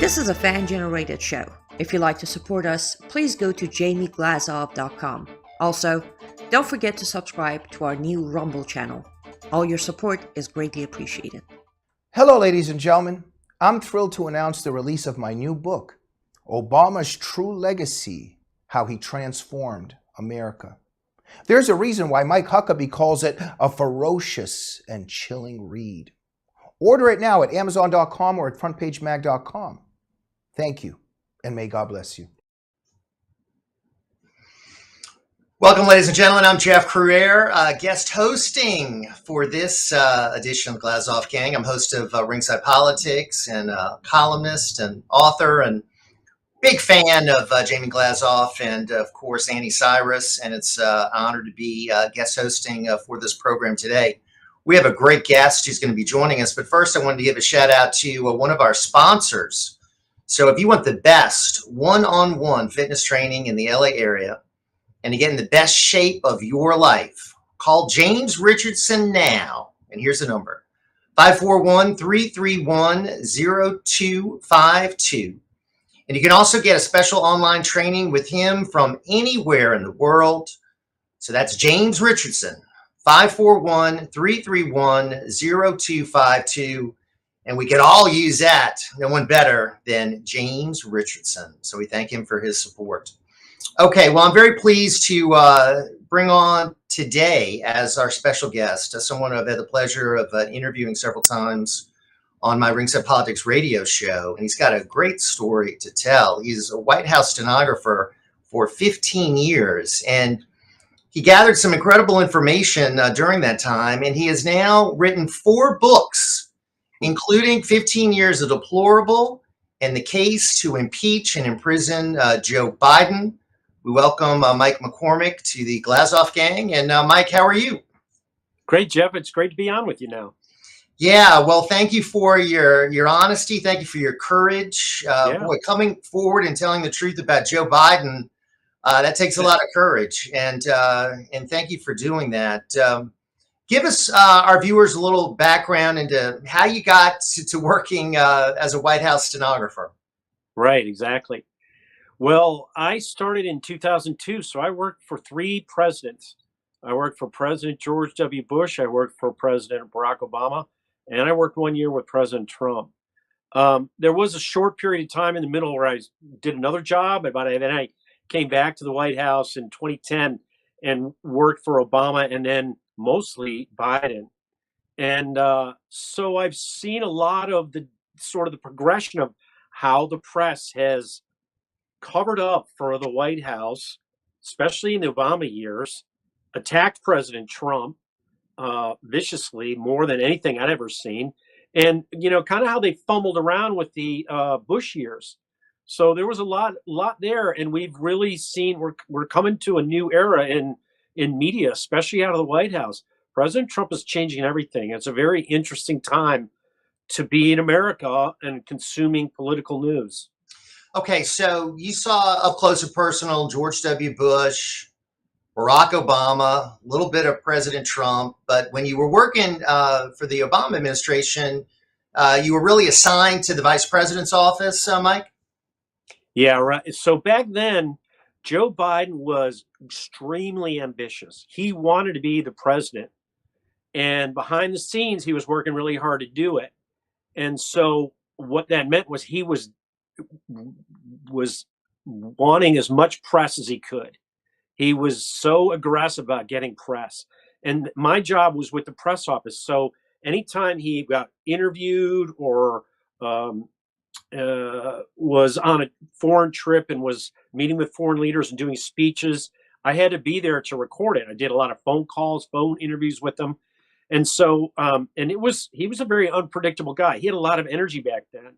This is a fan-generated show. If you'd like to support us, please go to jamieglazov.com. Also, don't forget to subscribe to our new Rumble channel. All your support is greatly appreciated. Hello, ladies and gentlemen. I'm thrilled to announce the release of my new book, Obama's True Legacy: How He Transformed America. There's a reason why Mike Huckabee calls it a ferocious and chilling read. Order it now at Amazon.com or at FrontPageMag.com. Thank you, and may God bless you. Welcome, ladies and gentlemen. I'm Jeff Crouere, guest hosting for this edition of the Glazov Gang. I'm host of Ringside Politics and columnist and author and big fan of Jamie Glazov and, of course, Annie Cyrus. And it's an honor to be guest hosting for this program today. We have a great guest who's going to be joining us. But first, I wanted to give a shout out to one of our sponsors. So if you want the best one-on-one fitness training in the LA area and to get in the best shape of your life, call James Richardson now. And here's the number, 541-331-0252. And you can also get a special online training with him from anywhere in the world. So that's James Richardson, 541-331-0252. And we could all use that. No one better than James Richardson. So we thank him for his support. Okay, well, I'm very pleased to bring on today as our special guest, someone I've had the pleasure of interviewing several times on my Ringside Politics radio show. And he's got a great story to tell. He's a White House stenographer for 15 years. And he gathered some incredible information during that time. And he has now written 4 books, including 15 Years of Deplorable and the Case to Impeach and Imprison Joe Biden. We welcome Mike McCormick to the Glazov Gang. And Mike, how are you? Great, Jeff. It's great to be on with you now. Yeah, well, thank you for your honesty. Thank you for your courage. Boy, coming forward and telling the truth about Joe Biden, that takes a lot of courage. And thank you for doing that. Give us, our viewers, a little background into how you got to working as a White House stenographer. Right, exactly. Well, I started in 2002, so I worked for 3 presidents. I worked for President George W. Bush, I worked for President Barack Obama, and I worked 1 year with President Trump. There was a short period of time in the middle where I did another job, and then I came back to the White House in 2010 and worked for Obama and then mostly Biden. And so I've seen a lot of the sort of the progression of how the press has covered up for the White House, especially in the Obama years, attacked President Trump viciously, more than anything I'd ever seen. And, you know, kind of how they fumbled around with the Bush years. So there was a lot there. And we've really seen we're coming to a new era in media, especially out of the White House. President Trump is changing everything. It's a very interesting time to be in America and consuming political news. Okay, so you saw up close and personal George W. Bush, Barack Obama, a little bit of President Trump. But when you were working for the Obama administration, you were really assigned to the vice president's office, Mike? Yeah, right. So back then, Joe Biden was extremely ambitious. He wanted to be the president. And behind the scenes, he was working really hard to do it. And so what that meant was he was wanting as much press as he could. He was so aggressive about getting press. And my job was with the press office. So anytime he got interviewed or was on a foreign trip and was meeting with foreign leaders and doing speeches, I had to be there to record it. I did a lot of phone calls, phone interviews with them. And so, and he was a very unpredictable guy. He had a lot of energy back then.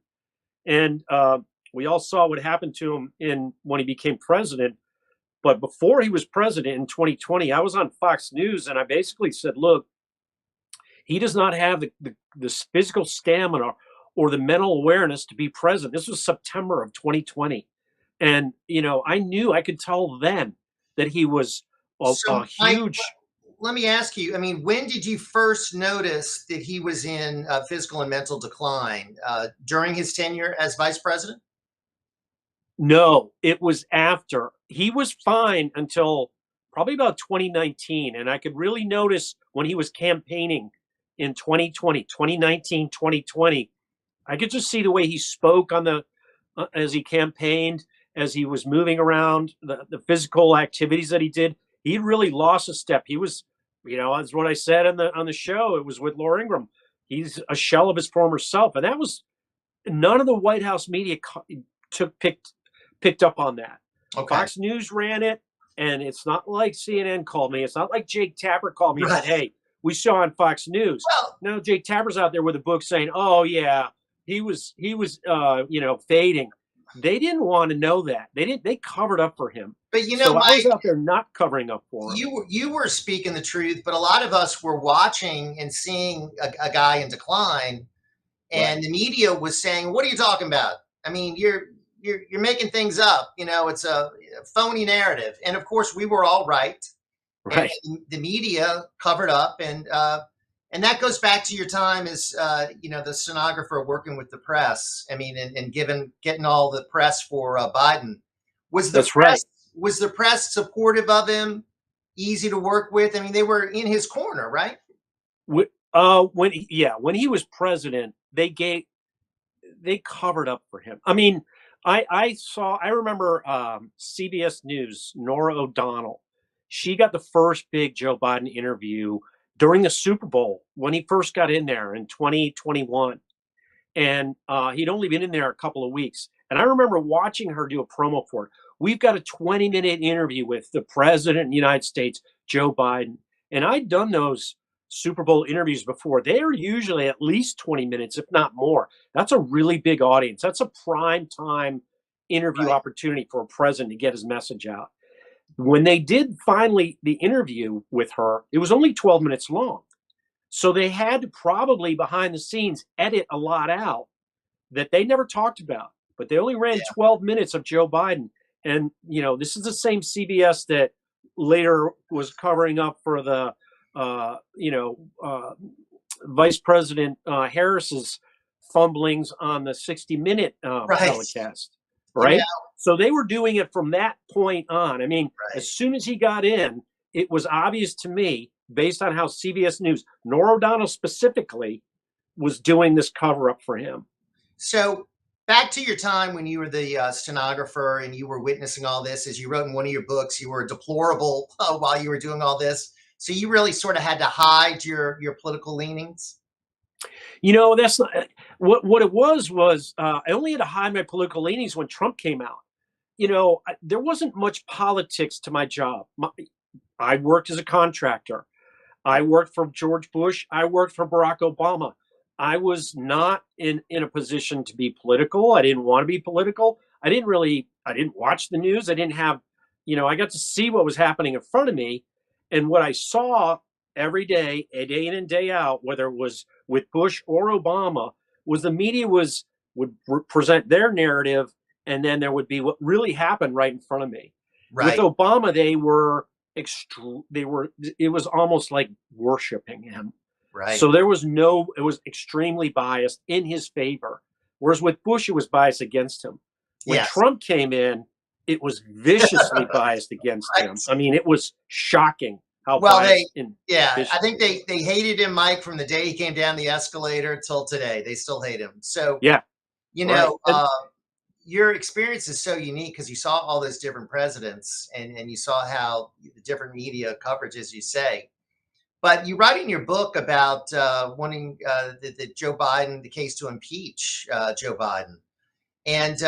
And we all saw what happened to him when he became president. But before he was president in 2020, I was on Fox News and I basically said, look, he does not have the physical stamina or the mental awareness to be president. This was September of 2020. And, you know, I knew, I could tell then that he was a huge let me ask you, I mean, when did you first notice that he was in physical and mental decline? During his tenure as vice president? No, it was after. He was fine until probably about 2019. And I could really notice when he was campaigning in 2020, 2019, 2020. I could just see the way he spoke on the as he campaigned, as he was moving around, the physical activities that he did. He really lost a step. He was, that's what I said on the show. It was with Laura Ingraham. He's a shell of his former self, and that was none of the White House media picked up on that. Okay. Fox News ran it, and it's not like CNN called me. It's not like Jake Tapper called me and said, "Hey, we saw on Fox News." Well, No, Jake Tapper's out there with a book saying, "Oh yeah, he was fading." They didn't want to know that. They covered up for him. but So I was Mike, out there not covering up for him. you were speaking the truth, but a lot of us were watching and seeing a guy in decline, and the media was saying, "What are you talking about? I mean, you're making things up. It's a phony narrative." And of course, we were all right. Right. And the media covered up, and that goes back to your time as the stenographer working with the press. I mean, and getting all the press for Biden. That's right. Was the press supportive of him? Easy to work with? I mean, they were in his corner, right? When he was president, they covered up for him. I mean, I remember CBS News, Nora O'Donnell. She got the first big Joe Biden interview during the Super Bowl when he first got in there in 2021. And he'd only been in there a couple of weeks. And I remember watching her do a promo for it. We've got a 20-minute interview with the president of the United States, Joe Biden. And I'd done those Super Bowl interviews before. They are usually at least 20 minutes, if not more. That's a really big audience. That's a prime time interview opportunity for a president to get his message out. When they did finally the interview with her, it was only 12 minutes long. So they had to probably behind the scenes edit a lot out that they never talked about, but they only ran 12 minutes of Joe Biden. And, this is the same CBS that later was covering up for the, Vice President Harris's fumblings on the 60-minute telecast. Right. So they were doing it from that point on. I mean, as soon as he got in, it was obvious to me, based on how CBS News, Nora O'Donnell specifically, was doing this cover up for him. So back to your time when you were the stenographer and you were witnessing all this, as you wrote in one of your books, you were deplorable while you were doing all this. So you really sort of had to hide your political leanings. That's not what it was. I only had to hide my political leanings when Trump came out. There wasn't much politics to my job. I worked as a contractor. I worked for George Bush. I worked for Barack Obama. I was not in a position to be political. I didn't want to be political. I didn't watch the news. I didn't have, I got to see what was happening in front of me. And what I saw every day in and day out, whether it was with Bush or Obama, was the media would present their narrative, and then there would be what really happened right in front of me. Right. With Obama, it was almost like worshiping him. Right. So it was extremely biased in his favor. Whereas with Bush, it was biased against him. When Trump came in, it was viciously biased against him. I mean, it was shocking how biased. I think they hated him, Mike, from the day he came down the escalator till today. They still hate him. So, your experience is so unique because you saw all those different presidents and you saw how the different media coverage, as you say. But you write in your book about wanting the Joe Biden, the case to impeach Joe Biden. And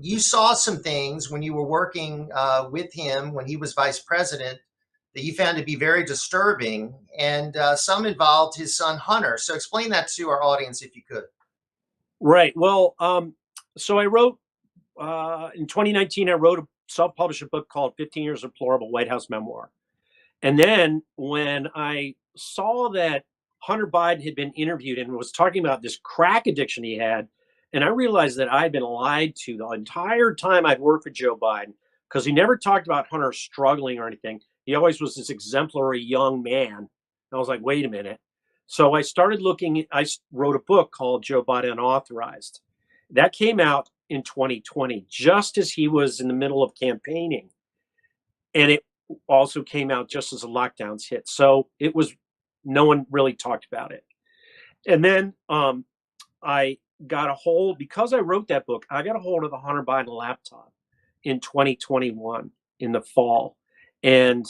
you saw some things when you were working with him when he was vice president that you found to be very disturbing, and some involved his son Hunter. So explain that to our audience if you could. Right. Well, so I wrote in 2019, self-published a book called 15 Years of Deplorable White House Memoir. And then when I saw that Hunter Biden had been interviewed and was talking about this crack addiction he had, and I realized that I'd been lied to the entire time I'd worked for Joe Biden, because he never talked about Hunter struggling or anything. He always was this exemplary young man. And I was like, wait a minute. So I started looking. I wrote a book called Joe Biden Unauthorized. That came out in 2020, just as he was in the middle of campaigning. And it also came out just as the lockdowns hit. So it was, no one really talked about it. And then I got a hold, because I wrote that book, I got a hold of the Hunter Biden laptop in 2021 in the fall. And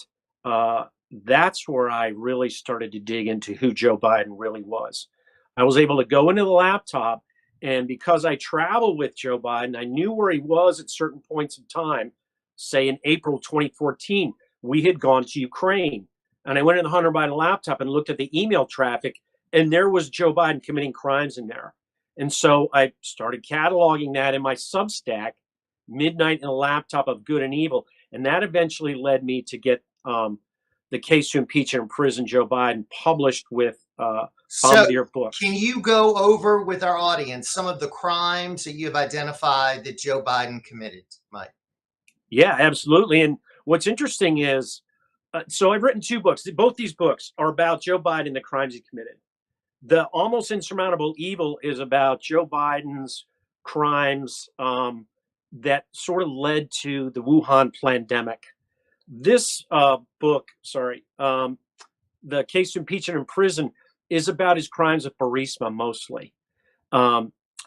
that's where I really started to dig into who Joe Biden really was. I was able to go into the laptop, and because I traveled with Joe Biden, I knew where he was at certain points in time. Say in April 2014, we had gone to Ukraine. And I went in the Hunter Biden laptop and looked at the email traffic, and there was Joe Biden committing crimes in there. And so I started cataloging that in my Substack, Midnight in a Laptop of Good and Evil. And that eventually led me to get the Case to Impeach and Imprison Joe Biden published with Bombardier Books. Can you go over with our audience some of the crimes that you have identified that Joe Biden committed, Mike? Yeah, absolutely. And what's interesting is, so I've written 2 books. Both these books are about Joe Biden and the crimes he committed. The Almost Insurmountable Evil is about Joe Biden's crimes that sort of led to the Wuhan pandemic. This book, The Case to Impeach and Imprison, is about his crimes at Burisma mostly.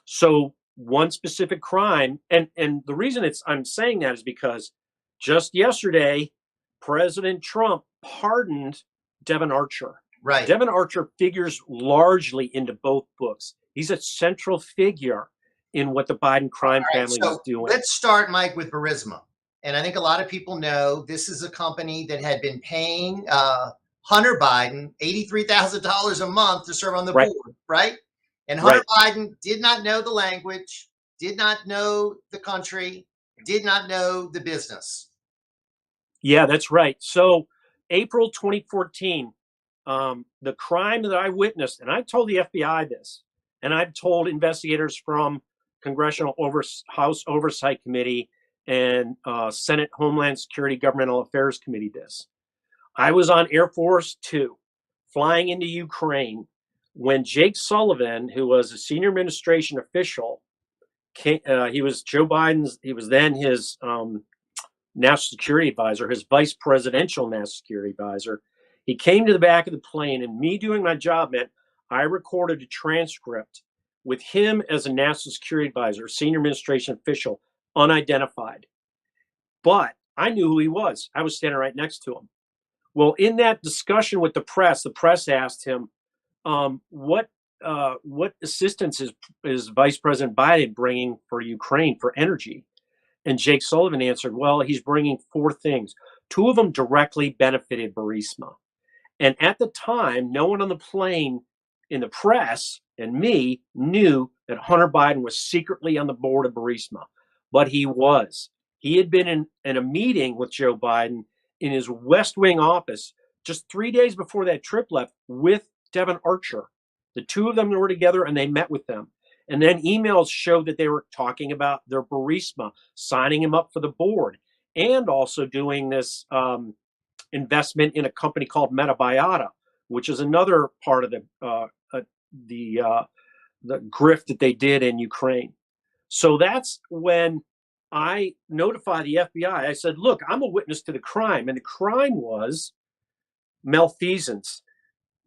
So one specific crime, and the reason I'm saying that is because just yesterday, President Trump pardoned Devon Archer. Right. Devon Archer figures largely into both books. He's a central figure in what the Biden crime family is doing. Let's start, Mike, with Burisma. And I think a lot of people know this is a company that had been paying Hunter Biden $83,000 a month to serve on the board, right? And Hunter Biden did not know the language, did not know the country, did not know the business. Yeah, that's right. So April 2014, the crime that I witnessed, and I told the FBI this, and I've told investigators from Congressional House Oversight Committee and Senate Homeland Security Governmental Affairs Committee this. I was on Air Force 2 flying into Ukraine when Jake Sullivan, who was a senior administration official, he was Joe Biden's, he was then his national security advisor, his vice presidential national security advisor. He came to the back of the plane, and me doing my job meant I recorded a transcript with him as a national security advisor, senior administration official, unidentified. But I knew who he was. I was standing right next to him. Well, in that discussion with the press asked him, what assistance is Vice President Biden bringing for Ukraine for energy? And Jake Sullivan answered, well, he's bringing 4 things. 2 of them directly benefited Burisma. And at the time, no one on the plane, in the press and me, knew that Hunter Biden was secretly on the board of Burisma. But he was. He had been in a meeting with Joe Biden in his West Wing office just 3 days before that trip left with Devon Archer. The 2 of them were together, and they met with them. And then emails showed that they were talking about their Burisma, signing him up for the board, and also doing this investment in a company called Metabiota, which is another part of the grift that they did in Ukraine. So that's when I notified the FBI. I said, look, I'm a witness to the crime. And the crime was malfeasance.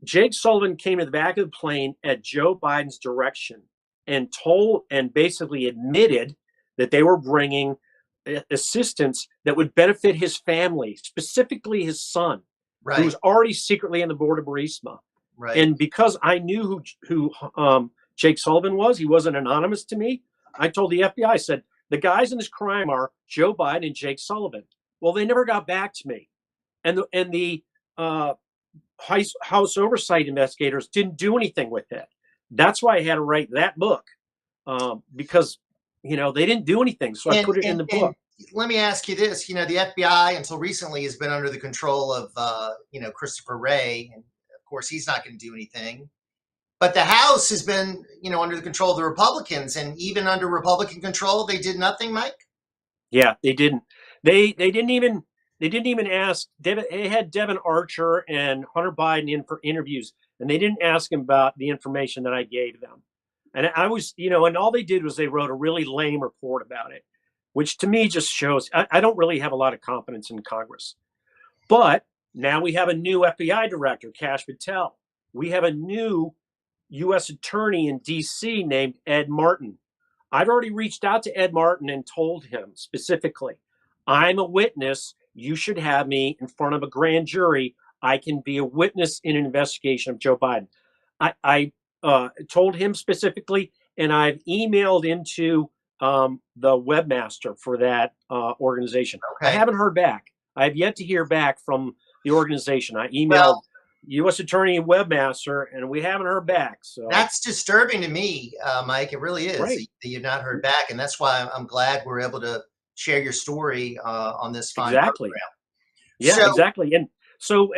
Jake Sullivan came to the back of the plane at Joe Biden's direction and basically admitted that they were bringing assistance that would benefit his family, specifically his son, who was already secretly on the board of Burisma. Right. And because I knew who Jake Sullivan was, he wasn't anonymous to me. I told the FBI, I said, the guys in this crime are Joe Biden and Jake Sullivan. Well, they never got back to me. And the House Oversight investigators didn't do anything with it. That's why I had to write that book, because, they didn't do anything. So I put it in the book. Let me ask you this. The FBI until recently has been under the control of, Christopher Wray. And of course, he's not going to do anything. But the House has been, under the control of the Republicans. And even under Republican control, they did nothing, Mike? Yeah, they didn't. They didn't even They didn't even ask Devin. They had Devin Archer and Hunter Biden in for interviews, and they didn't ask him about the information that I gave them. And I was, and all they did was they wrote a really lame report about it, which to me just shows I don't really have a lot of confidence in Congress. But now we have a new FBI director, Kash Patel. We have a new U.S. attorney in D.C. named Ed Martin. I've already reached out to Ed Martin and told him specifically, I'm a witness. You should have me in front of a grand jury. I can be a witness in an investigation of Joe Biden. I told him specifically, and I've emailed into the webmaster for that organization. Okay. I haven't heard back. I have yet to hear back from the organization. I emailed U.S. Attorney and webmaster, and we haven't heard back. So that's disturbing to me, Mike. It really is right. that you've not heard back, and that's why I'm glad we're able to share your story on this fine exactly. program. Yeah, So, exactly. And so,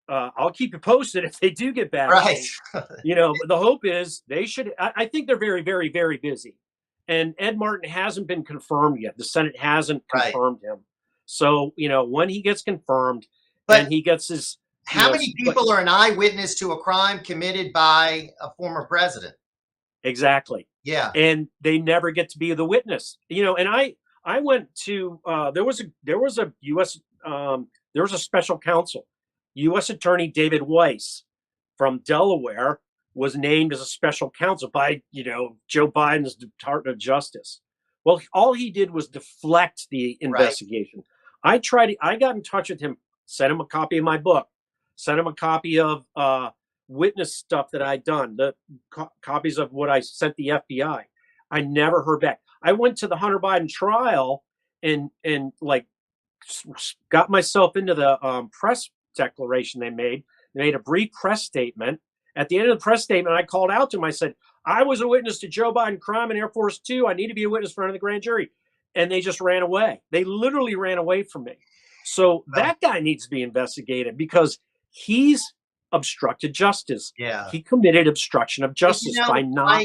I'll keep you posted if they do get back. right. The hope is they should. I think they're very, very, very busy, and Ed Martin hasn't been confirmed yet. The Senate hasn't confirmed him. So when he gets confirmed, But and he gets his. How many people are an eyewitness to a crime committed by a former president? Exactly. Yeah. And they never get to be the witness. And I went to there was a U.S. There was a special counsel, U.S. Attorney David Weiss from Delaware was named as a special counsel by Joe Biden's Department of Justice. Well, all he did was deflect the investigation. Right. I got in touch with him, sent him a copy of my book, sent him a copy of witness stuff that I'd done, the copies of what I sent the FBI. I never heard back. I went to the Hunter Biden trial and got myself into the press declaration they made. They made a brief press statement. At the end of the press statement, I called out to him. I said, I was a witness to Joe Biden crime in Air Force 2. I need to be a witness in front of the grand jury. And they just ran away. They literally ran away from me. So that guy needs to be investigated because he's obstructed justice. Yeah. He committed obstruction of justice by not.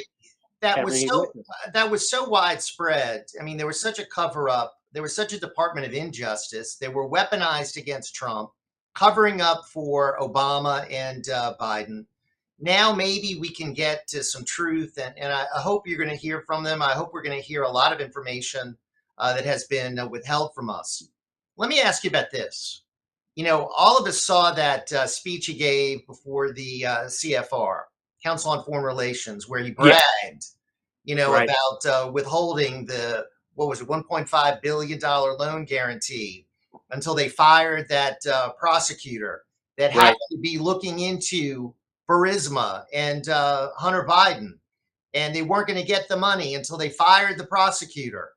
That was so widespread. I mean, there was such a cover up. There was such a Department of Injustice. They were weaponized against Trump, covering up for Obama and Biden. Now maybe we can get to some truth, and I hope you're going to hear from them. I hope we're going to hear a lot of information that has been withheld from us. Let me ask you about this. All of us saw that speech he gave before the CFR, Council on Foreign Relations, where he bragged, about withholding the, what was it, $1.5 billion loan guarantee until they fired that prosecutor that happened to be looking into Burisma and Hunter Biden, and they weren't going to get the money until they fired the prosecutor.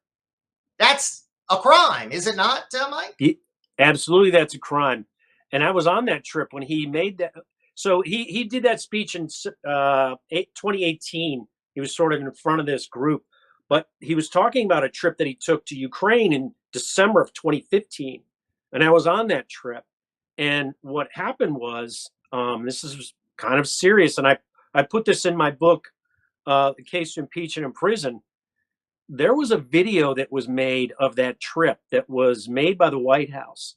That's a crime, is it not, Mike? Absolutely, that's a crime. And I was on that trip when he made that. So he did that speech in 2018. He was sort of in front of this group, but he was talking about a trip that he took to Ukraine in December of 2015. And I was on that trip. And what happened was, this is kind of serious. And I put this in my book, The Case to Impeach and Imprison. There was a video that was made of that trip that was made by the White House.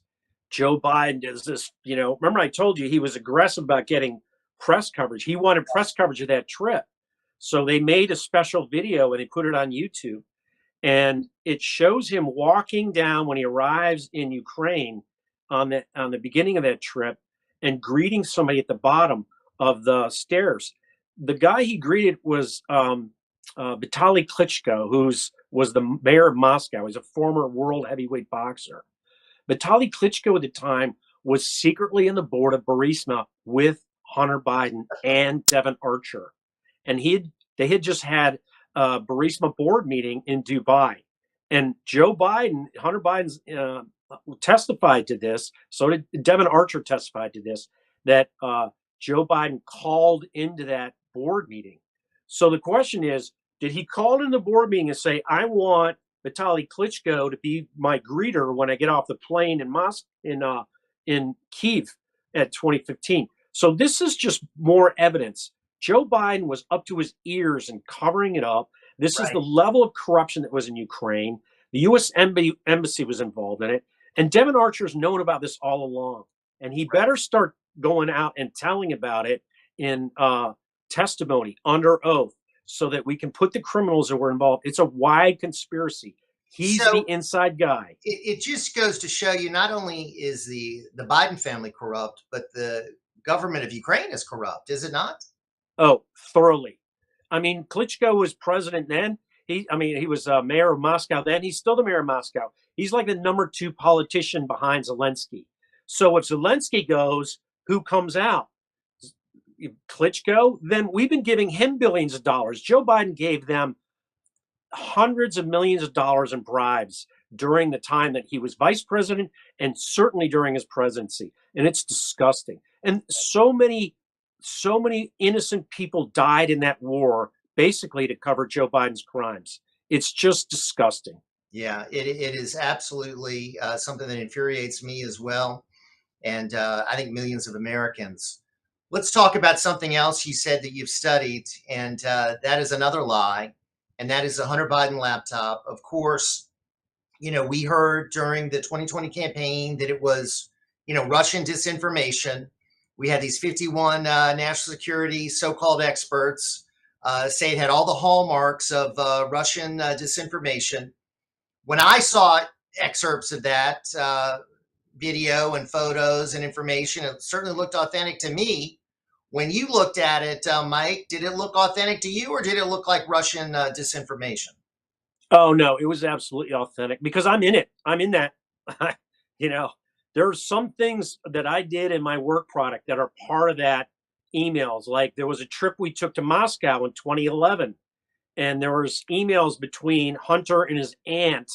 Joe Biden does this, remember I told you he was aggressive about getting press coverage. He wanted press coverage of that trip. So they made a special video and they put it on YouTube. And it shows him walking down when he arrives in Ukraine on the beginning of that trip and greeting somebody at the bottom of the stairs. The guy he greeted was Vitaly Klitschko, was the mayor of Moscow. He's a former world heavyweight boxer. Vitaly Klitschko at the time was secretly in the board of Burisma with Hunter Biden and Devin Archer. And they had just had a Burisma board meeting in Dubai. And Joe Biden, Hunter Biden's testified to this. So did Devin Archer testified to this, that Joe Biden called into that board meeting. So the question is, did he call into the board meeting and say, I want Vitaly Klitschko to be my greeter when I get off the plane in Kiev at 2015? So this is just more evidence. Joe Biden was up to his ears in covering it up. This is the level of corruption that was in Ukraine. The U.S. embassy was involved in it. And Devin Archer's known about this all along, and he better start going out and telling about it in testimony under oath, so that we can put the criminals that were involved. It's a wide conspiracy. He's the inside guy. It just goes to show you, not only is the Biden family corrupt, but the government of Ukraine is corrupt, is it not? Oh, thoroughly. I mean, Klitschko was president then. He was mayor of Moscow then. He's still the mayor of Moscow. He's like the number 2 politician behind Zelensky. So if Zelensky goes, who comes out? Klitschko? Then we've been giving him billions of dollars. Joe Biden gave them hundreds of millions of dollars in bribes during the time that he was vice president, and certainly during his presidency. And it's disgusting. And so many innocent people died in that war, basically to cover Joe Biden's crimes. It's just disgusting. Yeah, it is absolutely something that infuriates me as well. And I think millions of Americans. Let's talk about something else you said that you've studied, and that is another lie, and that is the Hunter Biden laptop. Of course, we heard during the 2020 campaign that it was, Russian disinformation. We had these 51 national security so-called experts say it had all the hallmarks of Russian disinformation. When I saw excerpts of that video and photos and information, it certainly looked authentic to me. When you looked at it, Mike, did it look authentic to you, or did it look like Russian disinformation? Oh, no, it was absolutely authentic, because I'm in it. I'm in that. There are some things that I did in my work product that are part of that emails. Like, there was a trip we took to Moscow in 2011, and there was emails between Hunter and his aunt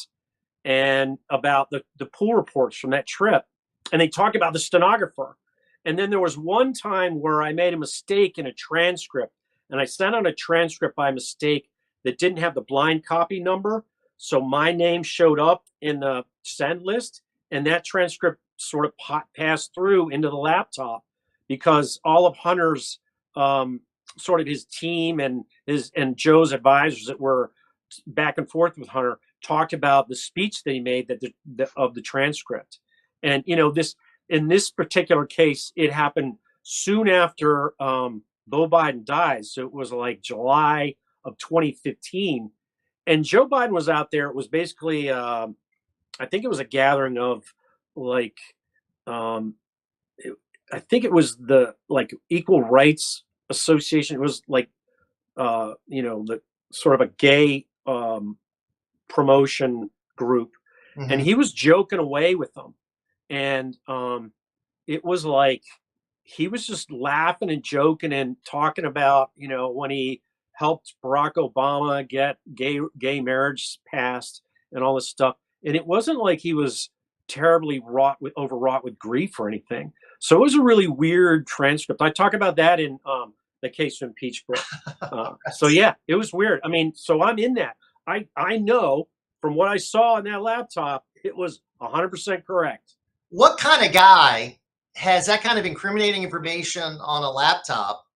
and about the pool reports from that trip. And they talk about the stenographer. And then there was one time where I made a mistake in a transcript, and I sent out a transcript by mistake that didn't have the blind copy number. So my name showed up in the send list, and that transcript sort of passed through into the laptop, because all of Hunter's sort of his team and Joe's advisors that were back and forth with Hunter talked about the speech that he made of the transcript. And in this particular case, it happened soon after Beau Biden died. So it was like July of 2015. And Joe Biden was out there. It was basically, I think it was a gathering of I think it was the Equal Rights Association. It was the sort of a gay promotion group. Mm-hmm. And he was joking away with them. And it was like he was just laughing and joking and talking about, when he helped Barack Obama get gay marriage passed and all this stuff. And it wasn't like he was terribly overwrought with grief or anything. So it was a really weird transcript. I talk about that in the case of impeachment. So yeah, it was weird. I mean, so I'm in that. I know from what I saw on that laptop, it was 100% correct. What kind of guy has that kind of incriminating information on a laptop,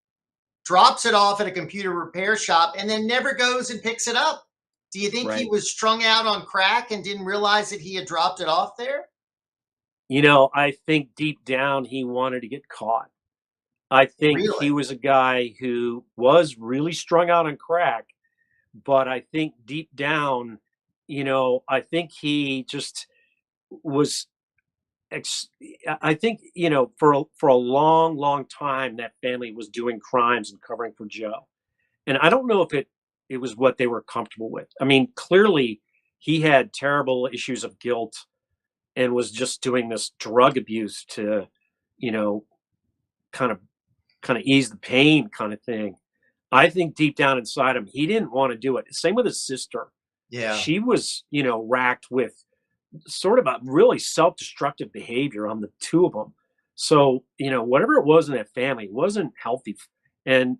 drops it off at a computer repair shop, and then never goes and picks it up? Do you think he was strung out on crack and didn't realize that he had dropped it off there? I think deep down he wanted to get caught. I think he was a guy who was really strung out on crack, but I think deep down, I think he just was. I think, for a long, long time, that family was doing crimes and covering for Joe. And I don't know if it was what they were comfortable with. I mean, clearly he had terrible issues of guilt and was just doing this drug abuse to, kind of ease the pain kind of thing. I think deep down inside him, he didn't want to do it. Same with his sister. Yeah. She was, racked with sort of a really self-destructive behavior on the two of them. So, whatever it was in that family, it wasn't healthy. And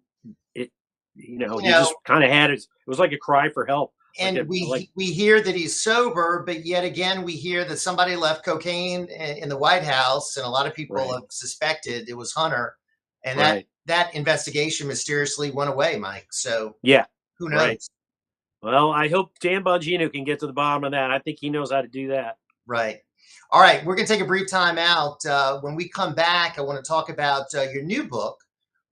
it, he just kind of had it. It was like a cry for help. And we hear that he's sober, but yet again, we hear that somebody left cocaine in the White House, and a lot of people have suspected it was Hunter. And that investigation mysteriously went away, Mike. So yeah, who knows? Right. Well, I hope Dan Bongino can get to the bottom of that. I think he knows how to do that. Right. All right, we're going to take a brief time out. When we come back, I want to talk about your new book,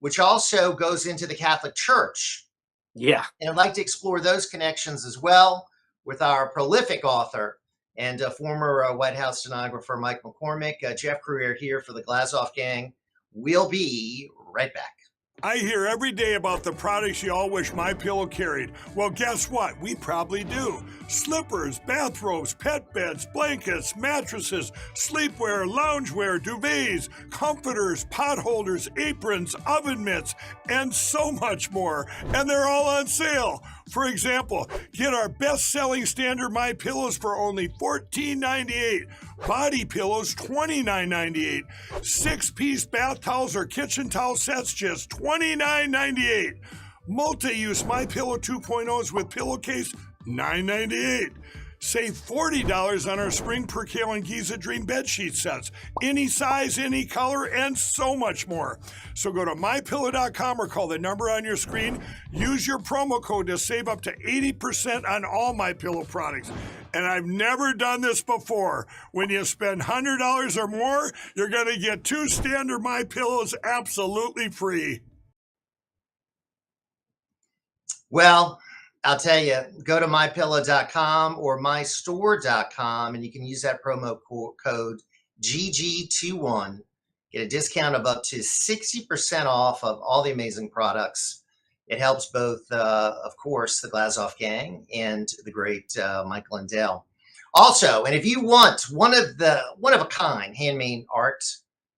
which also goes into the Catholic Church. Yeah. And I'd like to explore those connections as well with our prolific author and former White House stenographer, Mike McCormick. Jeff Crouere here for the Glazov Gang. We'll be right back. I hear every day about the products you all wish MyPillow carried. Well, guess what? We probably do. Slippers, bathrobes, pet beds, blankets, mattresses, sleepwear, loungewear, duvets, comforters, pot holders, aprons, oven mitts, and so much more. And they're all on sale. For example, get our best-selling standard MyPillows for only $14.98. Body pillows, $29.98. 6-piece bath towels or kitchen towel sets, just $29.98. Multi-use MyPillow 2.0s with pillowcase, $9.98. Save $40 on our Spring Percale and Giza Dream bedsheet sets. Any size, any color, and so much more. So go to MyPillow.com or call the number on your screen. Use your promo code to save up to 80% on all MyPillow products. And I've never done this before. When you spend $100 or more, you're going to get 2 standard MyPillows absolutely free. Well, I'll tell you, go to mypillow.com or mystore.com, and you can use that promo code GG21. Get a discount of up to 60% off of all the amazing products. It helps both, of course, the Glazov Gang and the great Mike Lindell. Also, and if you want one of a kind handmade art,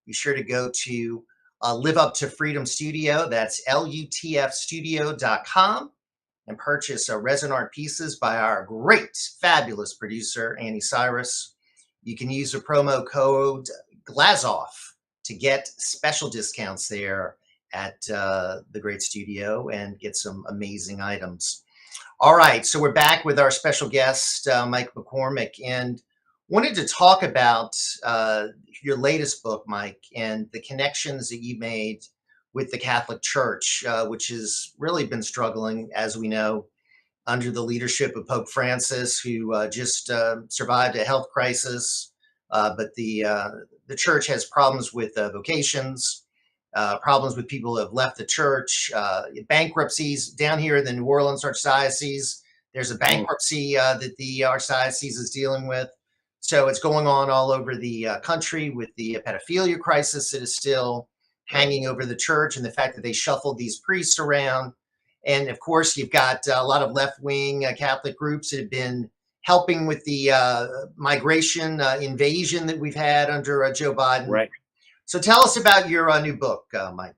be sure to go to Live Up to Freedom Studio. That's LUTFstudio.com. and purchase resin art pieces by our great, fabulous producer, Annie Cyrus. You can use the promo code Glazov to get special discounts there at the great studio and get some amazing items. All right, so we're back with our special guest, Mike McCormick, and wanted to talk about your latest book, Mike, and the connections that you made with the Catholic Church, which has really been struggling, as we know, under the leadership of Pope Francis, who just survived a health crisis. But the church has problems with vocations, problems with people who have left the church, bankruptcies down here in the New Orleans Archdiocese. There's a bankruptcy that the Archdiocese is dealing with. So it's going on all over the country with the pedophilia crisis that is still hanging over the church, and the fact that they shuffled these priests around. And of course, you've got a lot of left-wing Catholic groups that have been helping with the migration invasion that we've had under Joe Biden. Right. So tell us about your new book, Mike.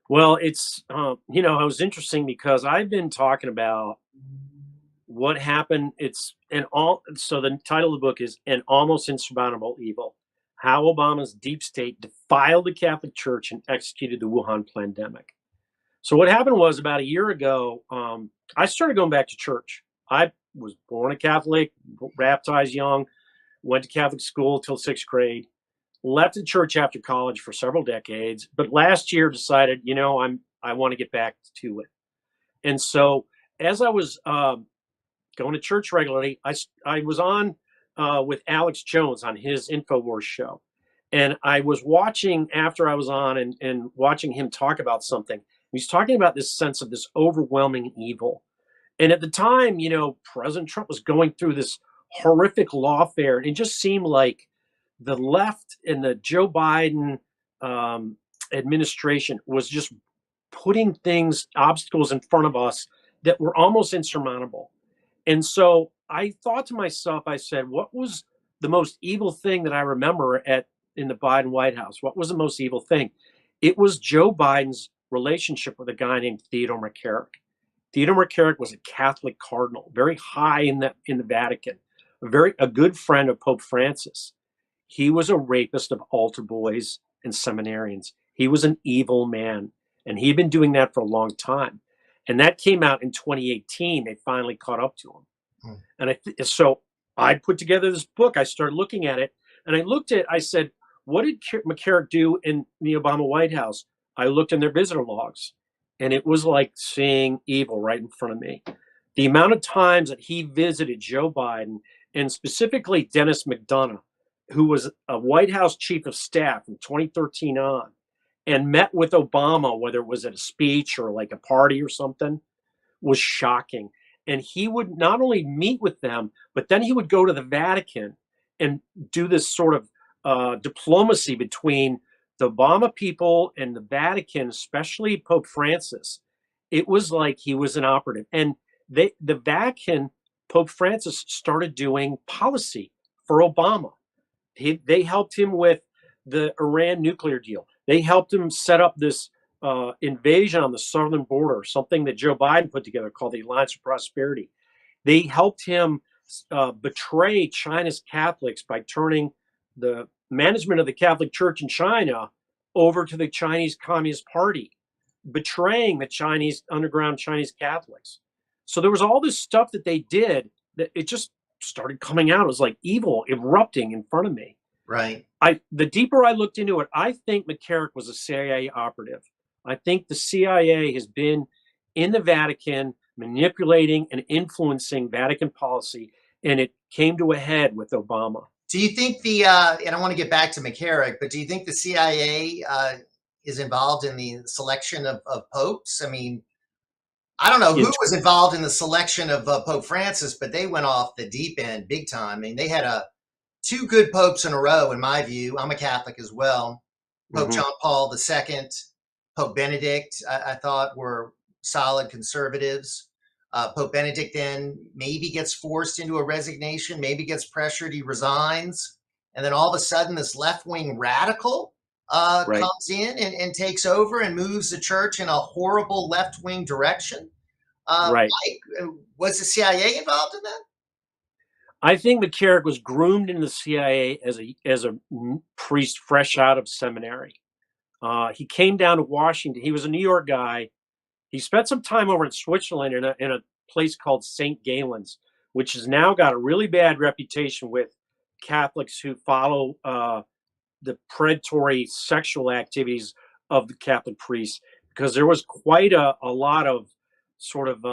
Well, it's, it was interesting because I've been talking about what happened. So the title of the book is An Almost Insurmountable Evil: How Obama's Deep State Defiled the Catholic Church and Executed the Wuhan Pandemic. So what happened was, about a year ago, I started going back to church. I was born a Catholic, baptized young, went to Catholic school till 6th grade, left the church after college for several decades, but last year decided, I want to get back to it. And so as I was going to church regularly, I was on with Alex Jones on his InfoWars show. And I was watching after I was on and watching him talk about something. He's talking about this sense of this overwhelming evil. And at the time, President Trump was going through this horrific lawfare. And it just seemed like the left and the Joe Biden administration was just putting obstacles in front of us that were almost insurmountable. And so I thought to myself, I said, what was the most evil thing that I remember in the Biden White House? What was the most evil thing? It was Joe Biden's relationship with a guy named Theodore McCarrick. Theodore McCarrick was a Catholic cardinal, very high in the Vatican, a good friend of Pope Francis. He was a rapist of altar boys and seminarians. He was an evil man, and he'd been doing that for a long time. And that came out in 2018. They finally caught up to him. And so I put together this book. I started looking at it, and I said, what did McCarrick do in the Obama White House? I looked in their visitor logs, and it was like seeing evil right in front of me. The amount of times that he visited Joe Biden, and specifically Dennis McDonough, who was a White House chief of staff from 2013 on, and met with Obama, whether it was at a speech or like a party or something, was shocking. And he would not only meet with them, but then he would go to the Vatican and do this sort of diplomacy between the Obama people and the Vatican, especially Pope Francis. It was like he was an operative. And the Vatican, Pope Francis started doing policy for Obama. They helped him with the Iran nuclear deal. They helped him set up this invasion on the southern border, something that Joe Biden put together called the Alliance for Prosperity. They helped him betray China's Catholics by turning the management of the Catholic Church in China over to the Chinese Communist Party, betraying the Chinese underground Chinese Catholics. So there was all this stuff that they did that it just started coming out. It was like evil erupting in front of me. Right. The deeper I looked into it, I think McCarrick was a CIA operative. I think the CIA has been in the Vatican manipulating and influencing Vatican policy, and it came to a head with Obama. Do you think and I want to get back to McCarrick, but do you think the CIA is involved in the selection of popes? I mean, I don't know who was involved in the selection of Pope Francis, but they went off the deep end big time. I mean, they had two good popes in a row, in my view. I'm a Catholic as well. Pope John Paul II, Pope Benedict, I thought were solid conservatives. Pope Benedict then maybe gets forced into a resignation, maybe gets pressured, he resigns. And then all of a sudden this left-wing radical comes in and takes over and moves the church in a horrible left-wing direction. Mike, was the CIA involved in that? I think McCarrick was groomed into the CIA as a priest fresh out of seminary. He came down to Washington. He was a New York guy. He spent some time over in Switzerland in a place called St. Galen's, which has now got a really bad reputation with Catholics who follow the predatory sexual activities of the Catholic priests, because there was quite a lot of sort of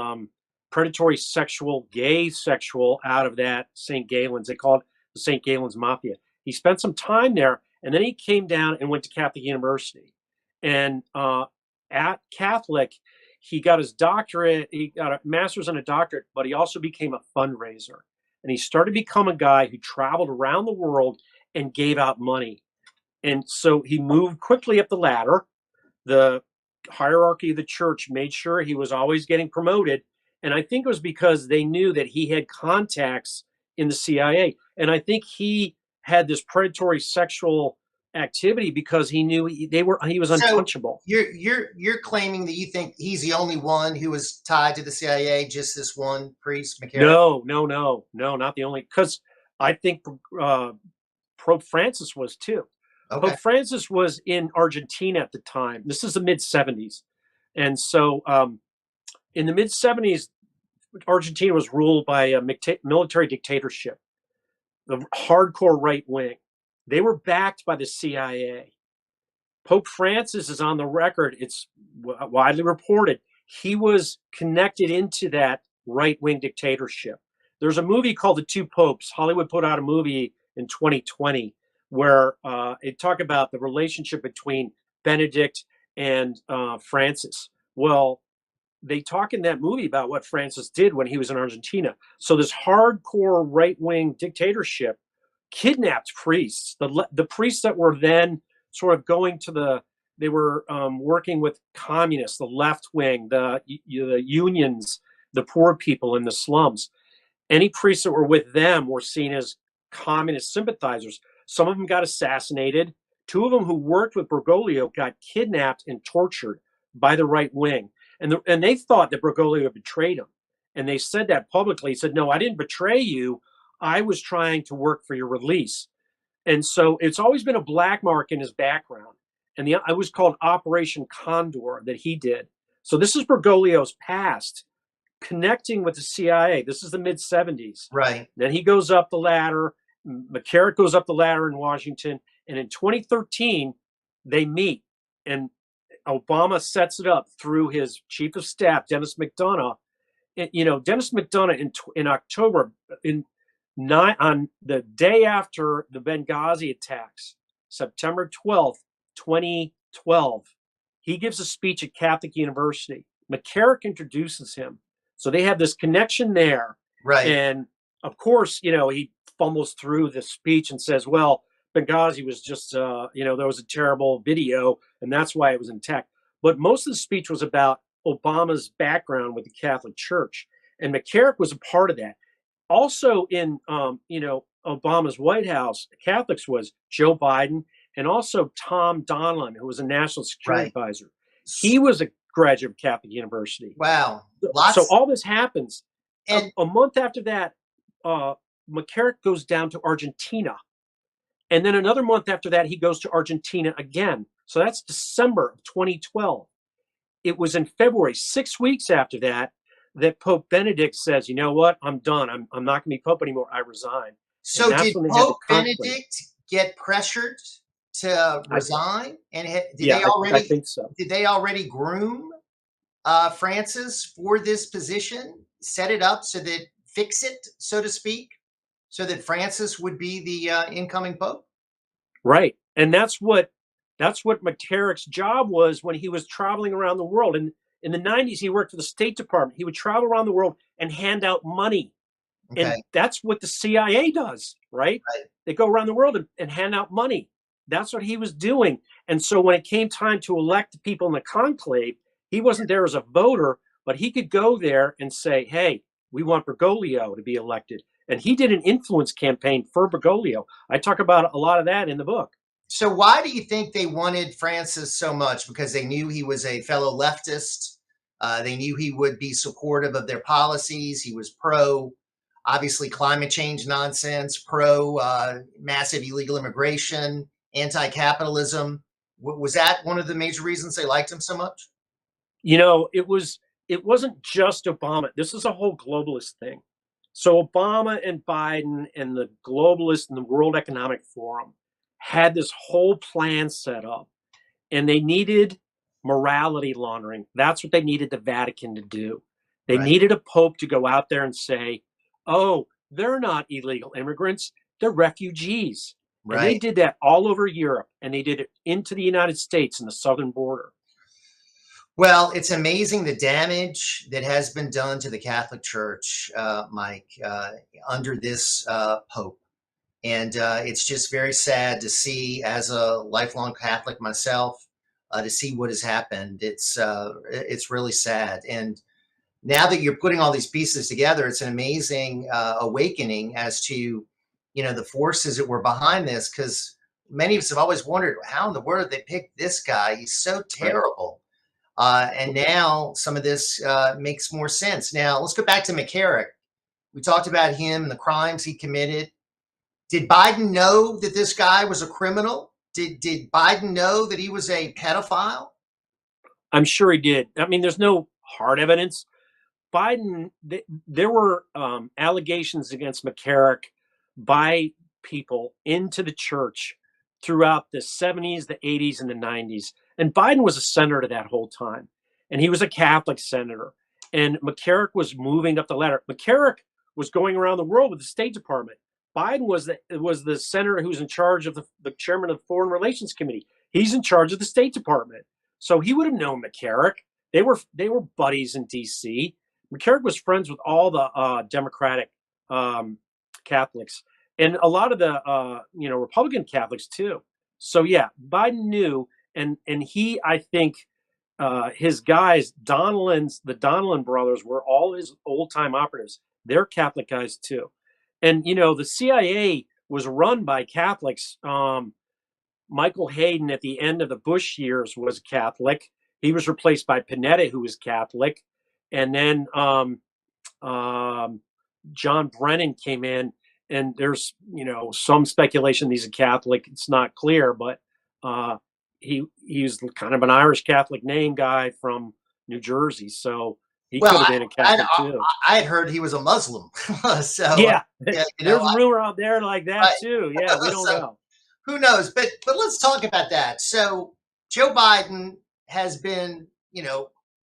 predatory gay sexual out of that St. Galen's. They call it the St. Galen's Mafia. He spent some time there, and then he came down and went to Catholic University. And at Catholic, he got his doctorate, he got a master's and a doctorate, but he also became a fundraiser. And he started to become a guy who traveled around the world and gave out money. And so he moved quickly up the ladder. The hierarchy of the church made sure he was always getting promoted. And I think it was because they knew that he had contacts in the CIA. And I think he had this predatory sexual activity because he knew he was untouchable. So you're claiming that you think he's the only one who was tied to the CIA, just this one priest, McCarrick? No, not the only, because I think Pope Francis was too. Okay. Pope Francis was in Argentina at the time. This is the mid-70s. And so in the mid-70s, Argentina was ruled by a military dictatorship, the hardcore right wing. They were backed by the CIA. Pope Francis is on the record. It's widely reported. He was connected into that right-wing dictatorship. There's a movie called The Two Popes. Hollywood put out a movie in 2020 where it talked about the relationship between Benedict and Francis. Well, they talk in that movie about what Francis did when he was in Argentina. So this hardcore right-wing dictatorship kidnapped priests, the priests that were then sort of going to they were working with communists, the left wing, the unions, the poor people in the slums. Any priests that were with them were seen as communist sympathizers. Some of them got assassinated. Two of them who worked with Bergoglio got kidnapped and tortured by the right wing. And they thought that Bergoglio betrayed them. And they said that publicly. He said, no, I didn't betray you. I was trying to work for your release. And so it's always been a black mark in his background. And it was called Operation Condor that he did. So this is Bergoglio's past, connecting with the CIA. This is the mid-70s. Right. Then he goes up the ladder. McCarrick goes up the ladder in Washington. And in 2013, they meet. And Obama sets it up through his chief of staff, Dennis McDonough. And, Dennis McDonough in October, in on the day after the Benghazi attacks, September 12th, 2012, he gives a speech at Catholic University. McCarrick introduces him. So they have this connection there. Right. And of course, he fumbles through the speech and says, well, Benghazi was just, there was a terrible video and that's why it was intact. But most of the speech was about Obama's background with the Catholic Church. And McCarrick was a part of that. Also in, Obama's White House, Catholics was Joe Biden and also Tom Donilon, who was a national security advisor. He was a graduate of Catholic University. Wow. So all this happens. And a month after that, McCarrick goes down to Argentina. And then another month after that, he goes to Argentina again. So that's December of 2012. It was in February, 6 weeks after that, that Pope Benedict says, you know what, I'm done. I'm not going to be Pope anymore. I resign. So did Pope Benedict get pressured to resign? I think so. Did they already groom Francis for this position, set it up fix it, so to speak, so that Francis would be the incoming Pope? Right. And that's what McCarrick's job was when he was traveling around the world. And in the 90s, he worked for the State Department. He would travel around the world and hand out money. Okay. And that's what the CIA does, right? They go around the world and hand out money. That's what he was doing. And so when it came time to elect the people in the conclave, he wasn't there as a voter, but he could go there and say, hey, we want Bergoglio to be elected. And he did an influence campaign for Bergoglio. I talk about a lot of that in the book. So why do you think they wanted Francis so much? Because they knew he was a fellow leftist. They knew he would be supportive of their policies. He was pro, obviously, climate change nonsense, pro massive illegal immigration, anti-capitalism. Was that one of the major reasons they liked him so much? It wasn't just Obama. This is a whole globalist thing. So Obama and Biden and the globalists and the World Economic Forum had this whole plan set up, and they needed morality laundering. That's what they needed the Vatican to do. They needed a pope to go out there and say, oh, they're not illegal immigrants, they're refugees. And they did that all over Europe, and they did it into the United States and the southern border. Well, it's amazing the damage that has been done to the Catholic Church, Mike, under this Pope. And it's just very sad to see, as a lifelong Catholic myself, to see what has happened. It's really sad. And now that you're putting all these pieces together, it's an amazing awakening as to, the forces that were behind this, because many of us have always wondered, how in the world did they pick this guy? He's so terrible. And now some of this makes more sense. Now, let's go back to McCarrick. We talked about him and the crimes he committed. Did Biden know that this guy was a criminal? Did Biden know that he was a pedophile? I'm sure he did. I mean, there's no hard evidence. Biden, there were allegations against McCarrick by people into the church throughout the 70s, the 80s, and the 90s. And Biden was a senator that whole time. And he was a Catholic senator. And McCarrick was moving up the ladder. McCarrick was going around the world with the State Department. Biden was the senator who's in charge of the chairman of the Foreign Relations Committee. He's in charge of the State Department. So he would have known McCarrick. They were buddies in D.C. McCarrick was friends with all the Democratic Catholics and a lot of the Republican Catholics too. So yeah, Biden knew, and he, I think, his guys, the Donilon brothers, were all his old time operatives. They're Catholic guys too. And, the CIA was run by Catholics. Michael Hayden at the end of the Bush years was Catholic. He was replaced by Panetta, who was Catholic. And then John Brennan came in, and there's, some speculation he's a Catholic. It's not clear, but he's kind of an Irish Catholic name guy from New Jersey. So he could have been a Catholic too. I had heard he was a Muslim. So yeah, there's a rumor out there like that too. Yeah, we don't know. Who knows? But let's talk about that. So Joe Biden has been,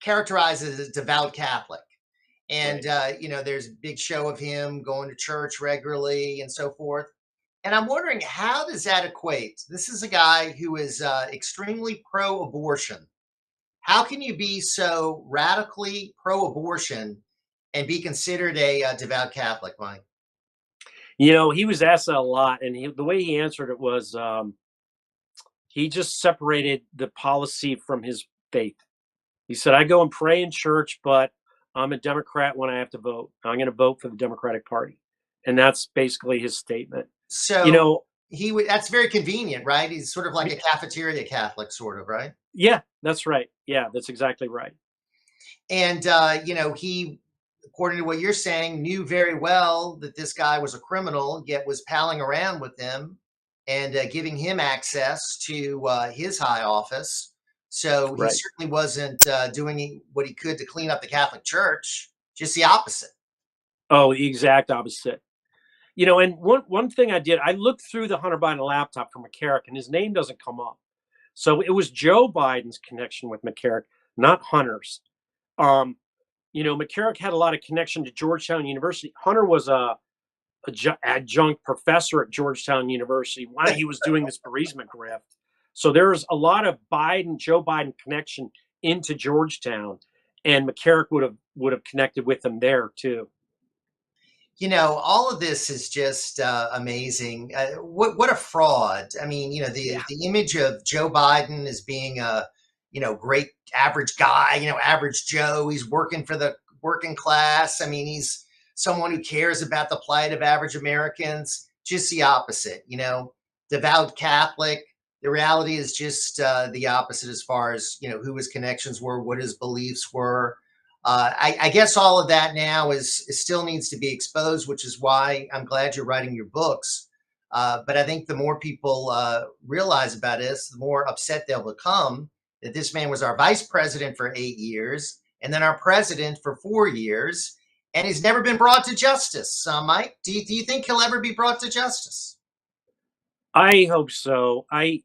characterized as a devout Catholic, And, there's a big show of him going to church regularly and so forth. And I'm wondering, how does that equate? This is a guy who is extremely pro abortion. How can you be so radically pro abortion and be considered a devout Catholic, Mike? He was asked that a lot, and the way he answered it was he just separated the policy from his faith. He said, I go and pray in church, but I'm a Democrat when I have to vote. I'm going to vote for the Democratic Party. And that's basically his statement. So that's very convenient, right? He's sort of like a cafeteria Catholic, sort of, right? Yeah, that's right. Yeah, that's exactly right. And, he, according to what you're saying, knew very well that this guy was a criminal, yet was palling around with him and giving him access to his high office. So he certainly wasn't doing what he could to clean up the Catholic Church, just the opposite. Oh, the exact opposite. And one thing I did, I looked through the Hunter Biden laptop for McCarrick, and his name doesn't come up. So it was Joe Biden's connection with McCarrick, not Hunter's. McCarrick had a lot of connection to Georgetown University. Hunter was a adjunct professor at Georgetown University while he was doing this bereavement grift. So there's a lot of Joe Biden connection into Georgetown, and McCarrick would have connected with him there too. All of this is just amazing. What a fraud. I mean, the image of Joe Biden as being a, great average guy, average Joe. He's working for the working class. I mean, he's someone who cares about the plight of average Americans. Just the opposite, devout Catholic. The reality is just the opposite as far as, who his connections were, what his beliefs were. I guess all of that now is still needs to be exposed, which is why I'm glad you're writing your books. But I think the more people realize about this, the more upset they'll become that this man was our vice president for 8 years and then our president for 4 years, and he's never been brought to justice. Mike, do you think he'll ever be brought to justice? I hope so. That's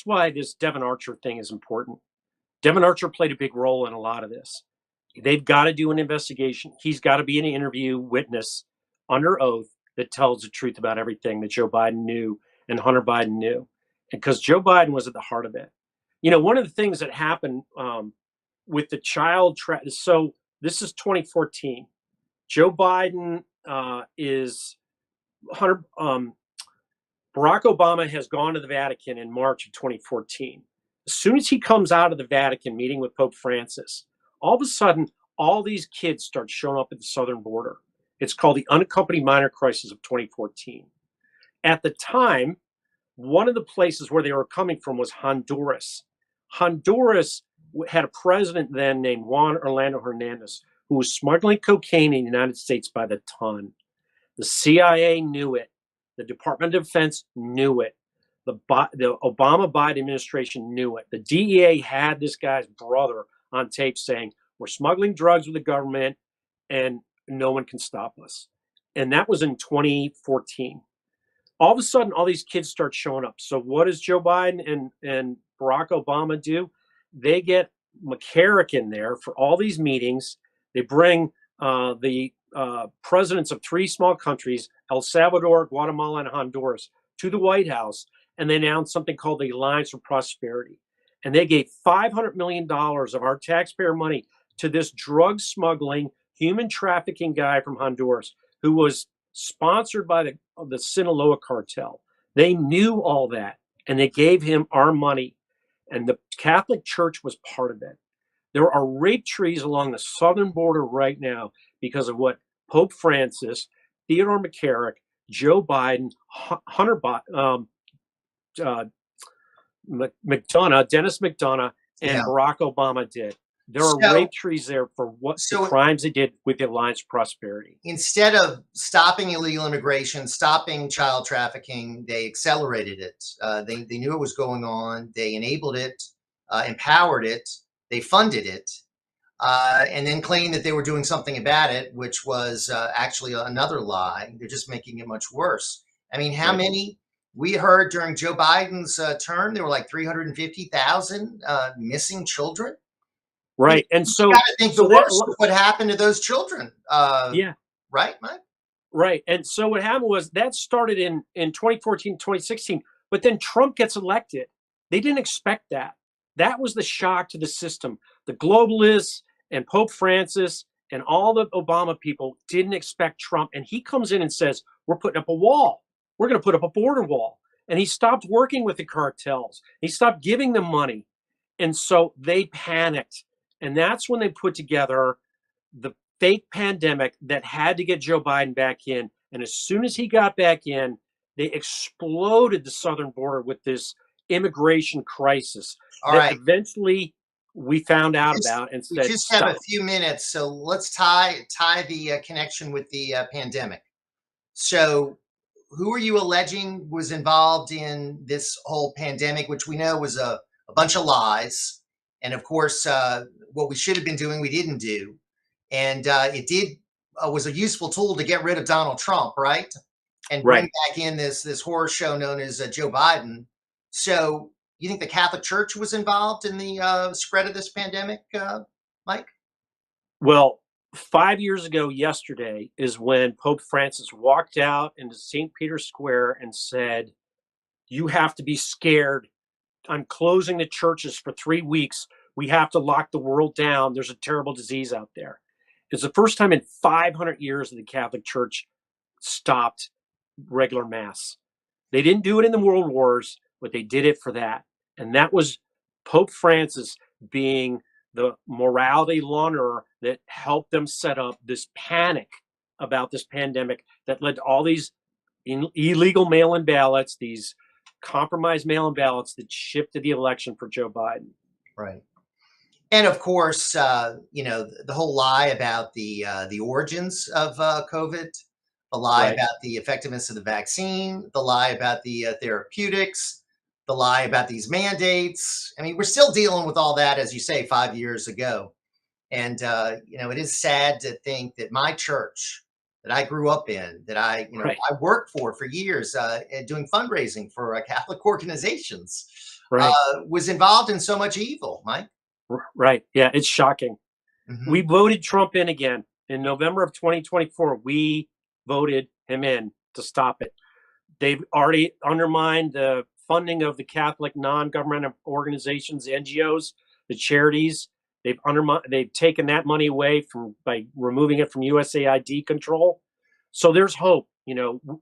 why this Devon Archer thing is important. Devon Archer played a big role in a lot of this. They've got to do an investigation. He's got to be an interview witness under oath that tells the truth about everything that Joe Biden knew and Hunter Biden knew. Because Joe Biden was at the heart of it. One of the things that happened with the child so this is 2014. Joe Biden Barack Obama has gone to the Vatican in March of 2014. As soon as he comes out of the Vatican meeting with Pope Francis, all of a sudden, all these kids start showing up at the southern border. It's called the Unaccompanied Minor Crisis of 2014. At the time, one of the places where they were coming from was Honduras. Honduras had a president then named Juan Orlando Hernandez, who was smuggling cocaine in the United States by the ton. The CIA knew it. The Department of Defense knew it. The Obama-Biden administration knew it. The DEA had this guy's brother on tape saying, we're smuggling drugs with the government and no one can stop us. And that was in 2014. All of a sudden, all these kids start showing up. So what does Joe Biden and Barack Obama do? They get McCarrick in there for all these meetings. They bring the presidents of 3 small countries, El Salvador, Guatemala, and Honduras, to the White House, and they announced something called the Alliance for Prosperity. And they gave $500 million of our taxpayer money to this drug smuggling, human trafficking guy from Honduras who was sponsored by the Sinaloa cartel. They knew all that, and they gave him our money. And the Catholic Church was part of it. There are rape trees along the southern border right now because of what Pope Francis, Theodore McCarrick, Joe Biden, Dennis McDonough, and Barack Obama did. There are rape trees there for the crimes they did with the Alliance for Prosperity. Instead of stopping illegal immigration, stopping child trafficking, they accelerated it. They knew it was going on. They enabled it, empowered it. They funded it, and then claimed that they were doing something about it, which was actually another lie. They're just making it much worse. I mean, how many? We heard during Joe Biden's term, there were like 350,000 missing children. Right. And You so, got to think the so that, worst of what happened to those children. yeah, Right, Mike? right. And so what happened was that started in 2014, 2016, but then Trump gets elected. They didn't expect that. That was the shock to the system. The globalists and Pope Francis and all the Obama people didn't expect Trump. And he comes in and says, we're putting up a wall. We're going to put up a border wall. And he stopped working with the cartels. He stopped giving them money. And so they panicked. And that's when they put together the fake pandemic that had to get Joe Biden back in. And as soon as he got back in, they exploded the southern border with this immigration crisis All that right. eventually we found out about and We said, just have a stop. few minutes, so let's tie the connection with the pandemic. So, who are you alleging was involved in this whole pandemic, which we know was a bunch of lies, and of course, what we should have been doing, we didn't do, and it did was a useful tool to get rid of Donald Trump, right, and bring Right. back in this horror show known as Joe Biden. So, you think the Catholic Church was involved in the spread of this pandemic, Mike? Well, 5 years ago yesterday is when Pope Francis walked out into St. Peter's Square and said, you have to be scared. I'm closing the churches for 3 weeks. We have to lock the world down. There's a terrible disease out there. It's the first time in 500 years that the Catholic Church stopped regular mass. They didn't do it in the world wars, but they did it for that. And that was Pope Francis being the morality launderer that helped them set up this panic about this pandemic that led to all these illegal mail-in ballots, these compromised mail-in ballots that shifted the election for Joe Biden. Right. And of course, the whole lie about the origins of COVID, the lie Right. about the effectiveness of the vaccine, the lie about the therapeutics, the lie about these mandates. I mean, we're still dealing with all that, as you say, 5 years ago. And it is sad to think that my church that I grew up in, that I Right. I worked for years, doing fundraising for Catholic organizations, Right. was involved in so much evil, Mike. Right. Yeah, it's shocking. Mhm. We voted Trump in again. In November of 2024, we voted him in to stop it. They've already undermined the funding of the Catholic non-governmental organizations, the NGOs, the charities. They've taken that money away by removing it from USAID control. So there's hope.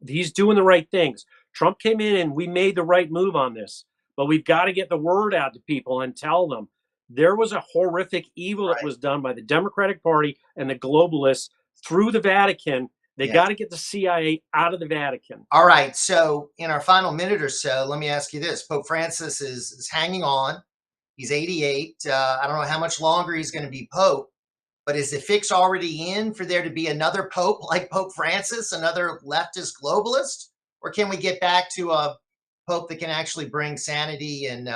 He's doing the right things. Trump came in and we made the right move on this, but we've got to get the word out to people and tell them there was a horrific evil that was done by the Democratic Party and the globalists through the Vatican. They got to get the CIA out of the Vatican. All right. So in our final minute or so, let me ask you this. Pope Francis is hanging on. He's 88. I don't know how much longer he's going to be Pope, but is the fix already in for there to be another Pope like Pope Francis, another leftist globalist? Or can we get back to a Pope that can actually bring sanity and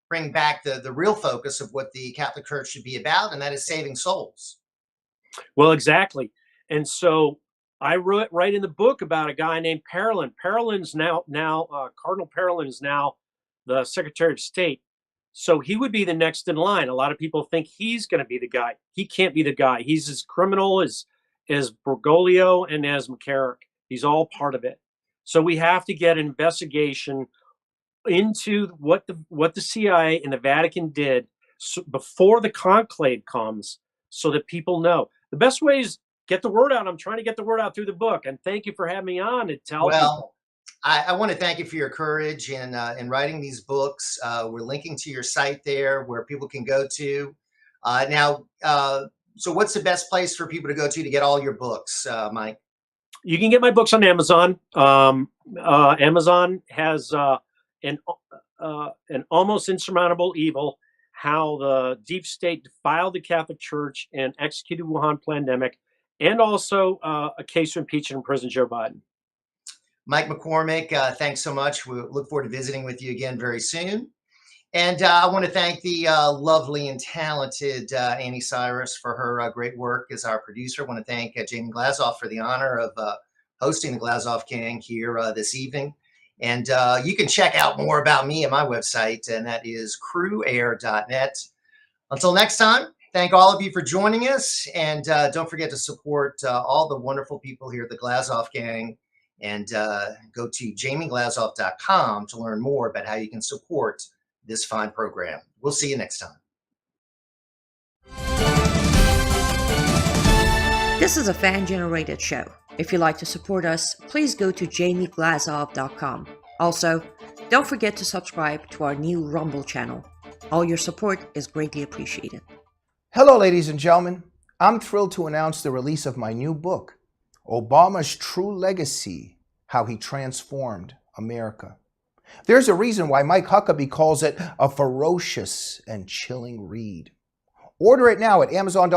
bring back the real focus of what the Catholic Church should be about, and that is saving souls? Well, exactly. And so I write in the book about a guy named Parolin. Parolin's now Cardinal Parolin is now the Secretary of State. So he would be the next in line. A lot of people think he's going to be the guy. He can't be the guy. He's as criminal as Bergoglio and as McCarrick. He's all part of it. So we have to get an investigation into what the CIA and the Vatican did before the conclave comes, so that people know. The best way is get the word out. I'm trying to get the word out through the book, and thank you for having me on to tell people. I want to thank you for your courage in writing these books. We're linking to your site there where people can go to. So what's the best place for people to go to get all your books, Mike? You can get my books on Amazon. Amazon has an almost insurmountable evil, how the deep state defiled the Catholic Church and executed Wuhan pandemic, and also a case to impeach and imprison Joe Biden. Mike McCormick, thanks so much. We look forward to visiting with you again very soon. And I want to thank the lovely and talented Annie Cyrus for her great work as our producer. I want to thank Jamie Glazov for the honor of hosting the Glazov Gang here this evening. And you can check out more about me at my website, and that is cruair.net. Until next time, thank all of you for joining us. And don't forget to support all the wonderful people here at the Glazov Gang. And go to jamieglazov.com to learn more about how you can support this fine program. We'll see you next time. This is a fan-generated show. If you'd like to support us, please go to jamieglazov.com. Also, don't forget to subscribe to our new Rumble channel. All your support is greatly appreciated. Hello, ladies and gentlemen. I'm thrilled to announce the release of my new book, Obama's True Legacy, How He Transformed America. There's a reason why Mike Huckabee calls it a ferocious and chilling read. Order it now at Amazon.com.